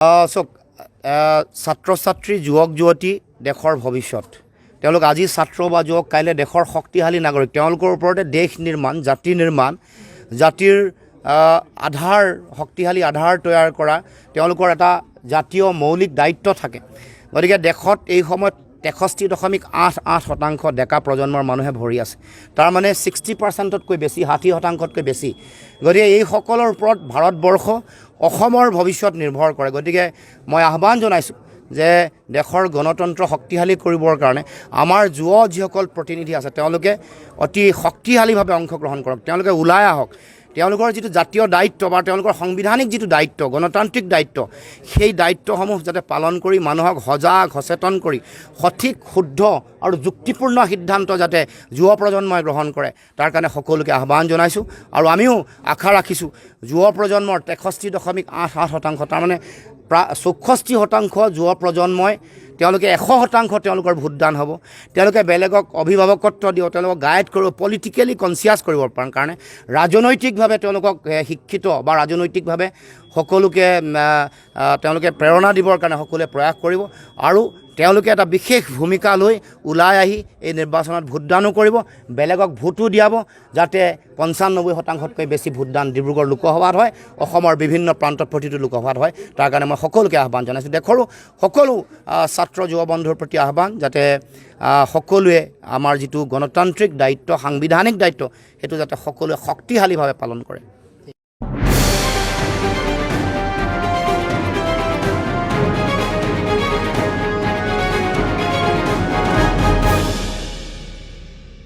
চাওক ছাত্ৰ ছাত্ৰী যুৱক যুৱতী দেশৰ ভৱিষ্যত। তেওঁলোক আজি ছাত্ৰ বা যুৱক, কাইলৈ দেশৰ শক্তিশালী নাগৰিক। তেওঁলোকৰ ওপৰতে দেশ নিৰ্মাণ, জাতি নিৰ্মাণ, জাতিৰ আধাৰ, শক্তিশালী আধাৰ তৈয়াৰ কৰা তেওঁলোকৰ এটা জাতীয় মৌলিক দায়িত্ব থাকে। গতিকে দেশত এই সময়ত 63.88% ডেকা প্ৰজন্মৰ মানুহে ভৰি আছে। তাৰমানে 60%তকৈ বেছি, 60%তকৈ বেছি। গতিকে এইসকলৰ ওপৰত ভাৰতবৰ্ষ, অসমৰ ভৱিষ্যত নিৰ্ভৰ কৰে। গতিকে মই আহ্বান জনাইছোঁ যে দেশৰ গণতন্ত্ৰ শক্তিশালী কৰিবৰ কাৰণে আমাৰ যুৱ যিসকল প্ৰতিনিধি আছে তেওঁলোকে অতি শক্তিশালীভাৱে অংশগ্ৰহণ কৰক। তেওঁলোকে ওলাই আহক। তেওঁলোকৰ যিটো জাতীয় দায়িত্ব বা তেওঁলোকৰ সাংবিধানিক যিটো দায়িত্ব, গণতান্ত্ৰিক দায়িত্ব, সেই দায়িত্বসমূহ যাতে পালন কৰি মানুহক সজাগ সচেতন কৰি সঠিক, শুদ্ধ আৰু যুক্তিপূৰ্ণ সিদ্ধান্ত যাতে যুৱ প্ৰজন্মই গ্ৰহণ কৰে, তাৰ কাৰণে সকলোকে আহ্বান জনাইছোঁ। আৰু আমিও আশা ৰাখিছোঁ যুৱ প্ৰজন্মৰ 63.88%, তাৰমানে প্ৰায় 64% যুৱ প্ৰজন্মই তেওঁলোকে 100% তেওঁলোকৰ ভোটদান হ'ব। তেওঁলোকে বেলেগক অভিভাৱকত্ব দিব, তেওঁলোকক গাইড কৰিব, পলিটিকেলি কনচিয়াছ কৰিব কাৰণে ৰাজনৈতিকভাৱে তেওঁলোকক শিক্ষিত বা ৰাজনৈতিকভাৱে সকলোকে তেওঁলোকে প্ৰেৰণা দিবৰ কাৰণে সকলোৱে প্ৰয়াস কৰিব। আৰু তেওঁলোকে এটা বিশেষ ভূমিকা লৈ ওলাই আহি এই নিৰ্বাচনত ভোটদানো কৰিব, বেলেগক ভোটো দিয়াব, যাতে 95%তকৈ বেছি ভোটদান ডিব্ৰুগড় লোকসভাত হয়, অসমৰ বিভিন্ন প্ৰান্তত প্ৰতিটো লোকসভাত হয়। তাৰ কাৰণে মই সকলোকে আহ্বান জনাইছোঁ। দেশৰো সকলো ছাত্ৰ যুৱ বন্ধুৰ প্ৰতি আহ্বান, যাতে সকলোৱে আমাৰ যিটো গণতান্ত্ৰিক দায়িত্ব, সাংবিধানিক দায়িত্ব, সেইটো যাতে সকলোৱে শক্তিশালীভাৱে পালন কৰে।